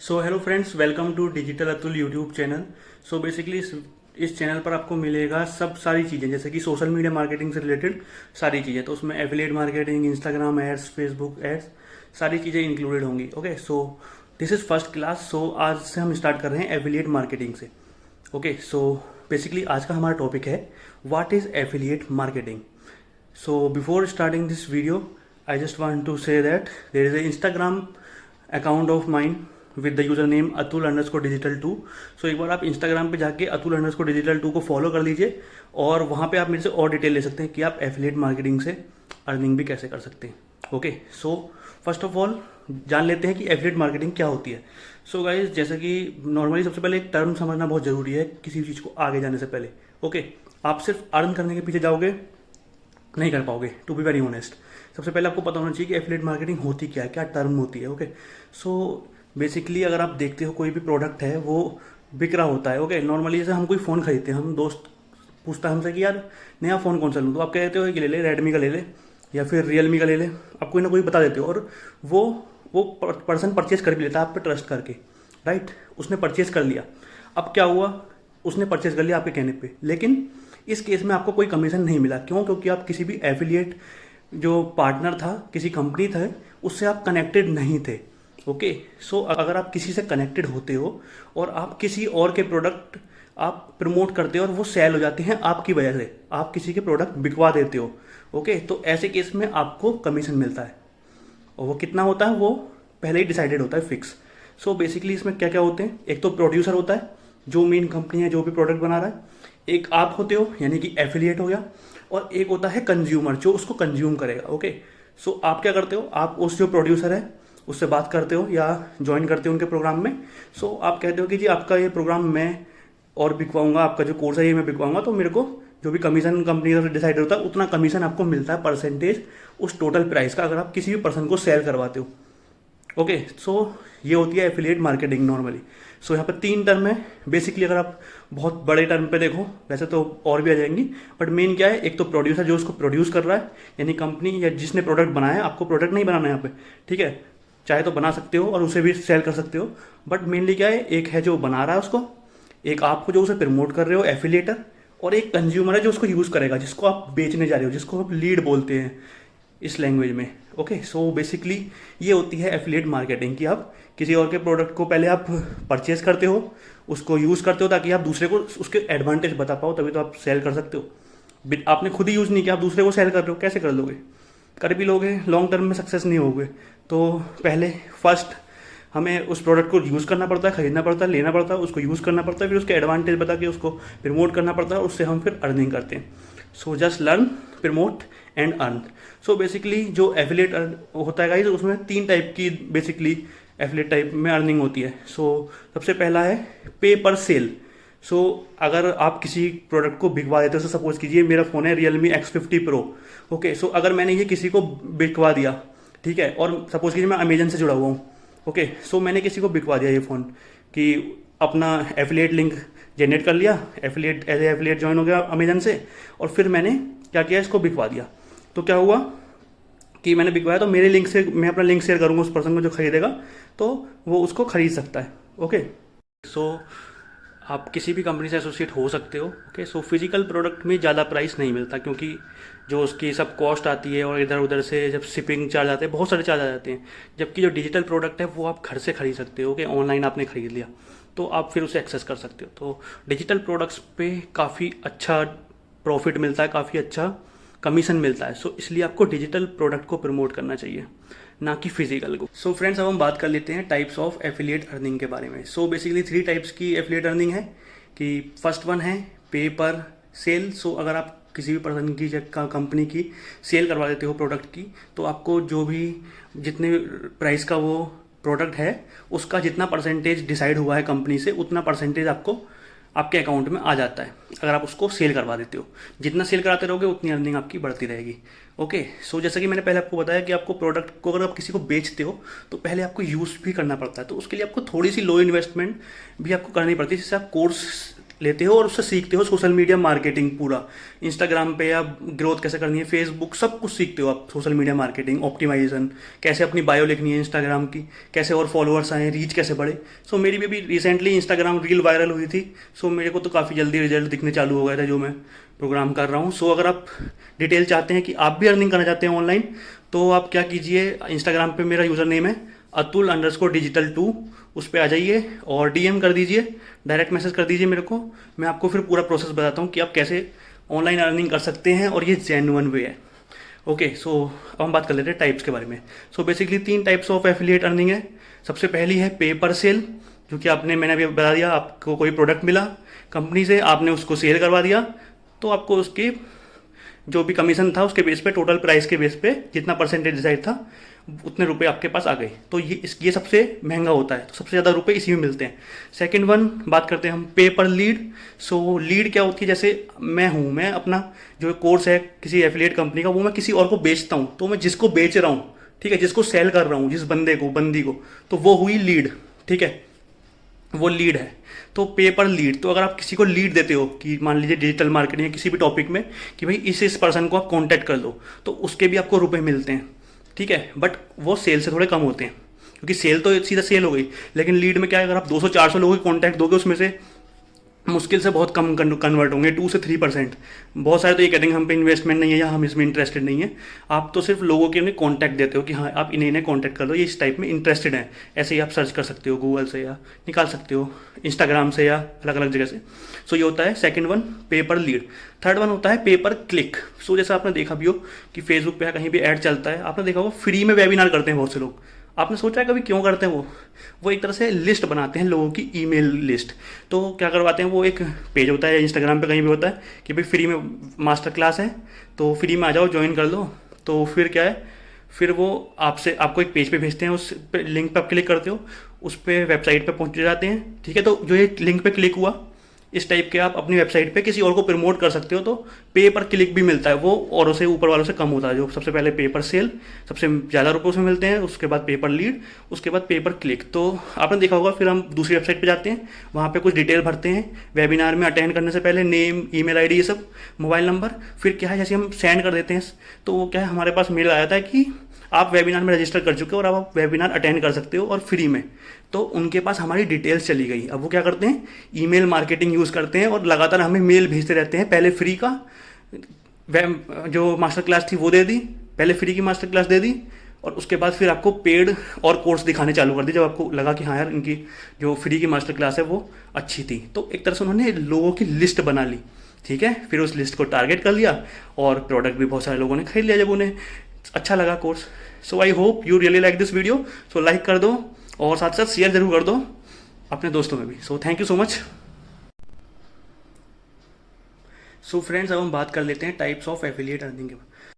So hello friends, welcome to digital Atul YouTube channel. So basically इस channel पर आपको मिलेगा सब सारी चीज़ें, जैसे कि सोशल मीडिया मार्केटिंग से रिलेटेड सारी चीज़ें। तो उसमें affiliate marketing, Instagram ads, Facebook ads, सारी चीज़ें इंक्लूडेड होंगी। Okay, so this is first class. So आज से हम स्टार्ट कर रहे हैं एफिलिएट मार्केटिंग से। ओके, सो बेसिकली आज का हमारा टॉपिक है what is affiliate marketing. So before starting this video, I just want to say that there is an Instagram account of mine with the username atul_digital2। सो एक बार आप Instagram पे जाके atul_digital2 को follow कर लीजिए और वहाँ पे आप मेरे से और डिटेल ले सकते हैं कि आप एफिलिएट मार्केटिंग से अर्निंग भी कैसे कर सकते हैं। Okay, so first of all जान लेते हैं कि एफिलिएट मार्केटिंग क्या होती है। सो गाइज, जैसे कि नॉर्मली सबसे पहले एक टर्म समझना बहुत ज़रूरी है किसी भी चीज़ को आगे जाने से पहले। ओके, आप सिर्फ अर्न करने के पीछे जाओगे नहीं कर पाओगे, टू बी वेरी ऑनेस्ट। सबसे पहले आपको पता होना चाहिए कि एफिलिएट मार्केटिंग होती क्या है, क्या टर्म होती है। ओके, सो बेसिकली अगर आप देखते हो कोई भी प्रोडक्ट है वो बिक रहा होता है। ओके, नॉर्मली जैसे हम कोई फ़ोन खरीदते हैं, हम दोस्त पूछता है हमसे कि यार नया फ़ोन कौन सा लूँ, तो आप कहते हो कि ले ले रेडमी का ले ले या फिर रियलमी का ले ले। आप कोई ना कोई बता देते हो और वो पर्सन परचेज कर भी लेता है आप पे ट्रस्ट करके, राइट। उसने परचेज कर लिया। अब क्या हुआ, उसने परचेज कर लिया आपके कहने पे, लेकिन इस केस में आपको कोई कमीशन नहीं मिला। क्यों? क्योंकि आप किसी भी एफिलिएट जो पार्टनर था, किसी कंपनी था, उससे आप कनेक्टेड नहीं थे। ओके, सो अगर आप किसी से कनेक्टेड होते हो और आप किसी और के प्रोडक्ट आप प्रमोट करते हो और वो सेल हो जाते हैं आपकी वजह से, आप किसी के प्रोडक्ट बिकवा देते हो। ओके, तो ऐसे केस में आपको कमीशन मिलता है और वो कितना होता है वो पहले ही डिसाइडेड होता है, फिक्स। सो बेसिकली इसमें क्या क्या होते हैं, एक तो प्रोड्यूसर होता है जो मेन कंपनी है जो भी प्रोडक्ट बना रहा है, एक आप होते हो यानी कि एफिलिएट हो गया, और एक होता है कंज्यूमर जो उसको कंज्यूम करेगा। ओके, सो आप क्या करते हो, आप उस जो प्रोड्यूसर है उससे बात करते हो या ज्वाइन करते हो उनके प्रोग्राम में। सो आप कहते हो कि जी आपका ये प्रोग्राम मैं और बिकवाऊंगा, आपका जो कोर्स है ये मैं बिकवाऊंगा, तो मेरे को जो भी कमीशन कंपनी का डिसाइड होता है उतना कमीशन आपको मिलता है, परसेंटेज उस टोटल प्राइस का, अगर आप किसी भी पर्सन को सेल करवाते हो। ओके, सो ये होती है एफिलिएट मार्केटिंग नॉर्मली। सो यहाँ पर 3 टर्म है बेसिकली। अगर आप बहुत बड़े टर्म पे देखो, वैसे तो और भी आ जाएंगी, बट मेन क्या है, एक तो प्रोड्यूसर जो उसको प्रोड्यूस कर रहा है, यानी कंपनी या जिसने प्रोडक्ट बनाया है। आपको प्रोडक्ट नहीं बनाना है यहाँ पे, ठीक है, चाहे तो बना सकते हो और उसे भी सेल कर सकते हो, बट मेनली क्या है, एक है जो बना रहा है उसको, एक आपको जो उसे प्रमोट कर रहे हो एफिलिएटर, और एक कंज्यूमर है जो उसको यूज़ करेगा, जिसको आप बेचने जा रहे हो, जिसको आप लीड बोलते हैं इस लैंग्वेज में। ओके, सो बेसिकली ये होती है एफिलिएट मार्केटिंग कि आप किसी और के प्रोडक्ट को पहले आप परचेज करते हो, उसको यूज़ करते हो ताकि आप दूसरे को उसके एडवांटेज बता पाओ, तभी तो आप सेल कर सकते हो। आपने खुद ही यूज़ नहीं किया, आप दूसरे को सेल कर रहे हो, कैसे कर लोगे? कर भी लोगे, लॉन्ग टर्म में सक्सेस नहीं होगे। तो पहले फर्स्ट हमें उस प्रोडक्ट को यूज़ करना पड़ता है, खरीदना पड़ता है, लेना पड़ता है, उसको यूज़ करना पड़ता है, फिर उसके एडवांटेज बता के उसको प्रमोट करना पड़ता है, उससे हम फिर अर्निंग करते हैं। So just learn, promote and earn. So basically जो एफिलिएट होता है गाइस, उसमें 3 टाइप की बेसिकली एफिलिएट टाइप में अर्निंग होती है। सो सबसे पहला है पे पर सेल। सो अगर आप किसी प्रोडक्ट को बिकवा देते हो, सपोज कीजिए मेरा फ़ोन है Realme X50 Pro। ओके, सो अगर मैंने ये किसी को बिकवा दिया, ठीक है, और सपोज कीजिए मैं अमेजन से जुड़ा हुआ हूँ। ओके, सो मैंने किसी को बिकवा दिया ये फ़ोन कि अपना एफिलिएट लिंक जनरेट कर लिया, affiliate as a affiliate join हो गया अमेजन से, और फिर मैंने क्या किया, इसको बिकवा दिया। तो क्या हुआ कि मैंने बिकवाया, तो मेरे लिंक से मैं अपना लिंक शेयर करूँगा उस पर्सन को जो खरीदेगा, तो वो उसको खरीद सकता है। ओके, सो आप किसी भी कंपनी से एसोसिएट हो सकते हो। ओके, सो फिजिकल प्रोडक्ट में ज़्यादा प्राइस नहीं मिलता, क्योंकि जो उसकी सब कॉस्ट आती है और इधर उधर से जब शिपिंग चार्ज आते हैं, बहुत सारे चार्ज आ जाते हैं। जबकि जो डिजिटल प्रोडक्ट है वो आप घर से खरीद सकते हो। ओके, ऑनलाइन आपने खरीद लिया तो आप फिर उसे एक्सेस कर सकते हो। तो डिजिटल प्रोडक्ट्स पे काफ़ी अच्छा प्रॉफिट मिलता है, काफ़ी अच्छा कमीशन मिलता है। सो इसलिए आपको डिजिटल प्रोडक्ट को प्रमोट करना चाहिए, ना कि फिजिकल को। सो फ्रेंड्स, अब हम बात कर लेते हैं टाइप्स ऑफ एफिलिएट अर्निंग के बारे में। सो बेसिकली 3 टाइप्स की एफिलिएट अर्निंग है कि फर्स्ट वन है पे पर सेल। सो अगर आप किसी भी पर्सन की कंपनी की सेल करवा देते हो प्रोडक्ट की, तो आपको जो भी जितने प्राइस का वो प्रोडक्ट है उसका जितना परसेंटेज डिसाइड हुआ है कंपनी से, उतना परसेंटेज आपको आपके अकाउंट में आ जाता है अगर आप उसको सेल करवा देते हो। जितना सेल कराते रहोगे उतनी अर्निंग आपकी बढ़ती रहेगी। ओके, सो जैसे कि मैंने पहले आपको बताया कि आपको प्रोडक्ट को अगर आप किसी को बेचते हो तो पहले आपको यूज़ भी करना पड़ता है, तो उसके लिए आपको थोड़ी सी लो इन्वेस्टमेंट भी आपको करनी पड़ती है, जिससे आप कोर्स लेते हो और उससे सीखते हो सोशल मीडिया मार्केटिंग पूरा। इंस्टाग्राम पे या ग्रोथ कैसे करनी है, फेसबुक, सब कुछ सीखते हो आप। सोशल मीडिया मार्केटिंग, ऑप्टिमाइजेशन, कैसे अपनी बायो लिखनी है इंस्टाग्राम की, कैसे और फॉलोअर्स आए, रीच कैसे बढ़े। सो मेरी भी अभी रिसेंटली इंस्टाग्राम रील वायरल हुई थी। सो मेरे को तो काफ़ी जल्दी रिजल्ट दिखने चालू हो गया था जो मैं प्रोग्राम कर रहा हूँ। सो अगर आप डिटेल चाहते हैं कि आप भी अर्निंग करना चाहते हैं ऑनलाइन, तो आप क्या कीजिए, इंस्टाग्राम पे मेरा यूज़र नेम है atul_digital2, उस पर आ जाइए और डीएम कर दीजिए, डायरेक्ट मैसेज कर दीजिए मेरे को। मैं आपको फिर पूरा प्रोसेस बताता हूँ कि आप कैसे ऑनलाइन अर्निंग कर सकते हैं और ये जेन्युइन वे है। ओके, सो अब हम बात कर लेते हैं टाइप्स के बारे में। So basically 3 types of affiliate earning है। सबसे पहली है पे पर सेल, जो कि मैंने अभी बता दिया, आपको कोई प्रोडक्ट मिला कंपनी से, आपने उसको सेल करवा दिया, तो आपको उसकी जो भी कमीशन था उसके बेस पे, टोटल प्राइस के बेस पे जितना परसेंटेज डिसाइड था उतने रुपए आपके पास आ गए। तो ये सबसे महंगा होता है, तो सबसे ज़्यादा रुपए इसी में मिलते हैं। सेकंड वन बात करते हैं हम पे पर लीड। सो लीड क्या होती है, जैसे मैं अपना जो कोर्स है किसी एफिलिएट कंपनी का, वो मैं किसी और को बेचता हूँ, तो मैं जिसको बेच रहा हूँ, ठीक है, जिसको सेल कर रहा हूँ, जिस बंदी को, तो वो हुई लीड, ठीक है, वो लीड है। तो पे पर लीड, तो अगर आप किसी को लीड देते हो कि मान लीजिए डिजिटल मार्केटिंग या किसी भी टॉपिक में कि भाई इस पर्सन को आप कांटेक्ट कर लो, तो उसके भी आपको रुपए मिलते हैं, ठीक है, बट वो सेल से थोड़े कम होते हैं, क्योंकि सेल तो सीधा सेल हो गई। लेकिन लीड में क्या है, अगर आप 200-400 लोगों को कॉन्टैक्ट दोगे, उसमें से मुश्किल से बहुत कम कन्वर्ट होंगे, 2 से 3%। बहुत सारे तो ये कहते हैं हम पे इन्वेस्टमेंट नहीं है या हम इसमें इंटरेस्टेड नहीं है। आप तो सिर्फ लोगों के उन्हें कॉन्टैक्ट देते हो कि हाँ आप इन्हें कॉन्टैक्ट कर दो, ये इस टाइप में इंटरेस्टेड है। ऐसे ही आप सर्च कर सकते हो गूगल से, या निकाल सकते हो इंस्टाग्राम से, या अलग अलग जगह से। सो ये होता है second one, paper lead. Third one होता है पेपर क्लिक। सो जैसे आपने देखा भी हो कि फेसबुक पे कहीं भी ऐड चलता है, आपने देखा होगा फ्री में वेबिनार करते हैं बहुत से लोग। आपने सोचा है कभी क्यों करते हैं? वो एक तरह से लिस्ट बनाते हैं, लोगों की ईमेल लिस्ट। तो क्या करवाते हैं, वो एक पेज होता है इंस्टाग्राम पे कहीं भी होता है कि भाई फ्री में मास्टर क्लास है, तो फ्री में आ जाओ, ज्वाइन कर लो। तो फिर क्या है, फिर वो आपको एक पेज पे भेजते हैं, उस पे लिंक पे आप क्लिक करते हो, उस पर वेबसाइट पे पहुंच जाते हैं, ठीक है। तो जो ये लिंक पे क्लिक हुआ, इस टाइप के आप अपनी वेबसाइट पे किसी और को प्रमोट कर सकते हो, तो पे पर क्लिक भी मिलता है। वो औरों से, ऊपर वालों से कम होता है। जो सबसे पहले पेपर सेल, सबसे ज़्यादा रुपये उसमें मिलते हैं, उसके बाद पेपर लीड, उसके बाद पेपर क्लिक। तो आपने देखा होगा, फिर हम दूसरी वेबसाइट पे जाते हैं, वहाँ पे कुछ डिटेल भरते हैं वेबिनार में अटेंड करने से पहले, नेम, ईमेल आईडी, ये सब, मोबाइल नंबर। फिर क्या है, जैसे हम सेंड कर देते हैं, तो वो क्या है, हमारे पास मेल आ जाता है कि आप वेबिनार में रजिस्टर कर चुके हो और अब आप वेबिनार अटेंड कर सकते हो और फ्री में। तो उनके पास हमारी डिटेल्स चली गई। अब वो क्या करते हैं, ईमेल मार्केटिंग यूज़ करते हैं और लगातार हमें मेल भेजते रहते हैं। पहले फ्री का जो मास्टर क्लास थी वो दे दी, पहले फ्री की मास्टर क्लास दे दी, और उसके बाद फिर आपको पेड और कोर्स दिखाने चालू कर दी, जब आपको लगा कि हाँ यार इनकी जो फ्री की मास्टर क्लास है वो अच्छी थी। तो एक तरह से उन्होंने लोगों की लिस्ट बना ली, ठीक है। फिर उस लिस्ट को टारगेट कर लिया और प्रोडक्ट भी बहुत सारे लोगों ने खरीद लिया जब उन्हें अच्छा लगा course. So I hope you really like this video. So like कर दो और साथ साथ शेयर जरूर कर दो अपने दोस्तों में भी। So thank you so much. So friends, अब हम बात कर लेते हैं टाइप्स ऑफ एफिलिएट अर्निंग के।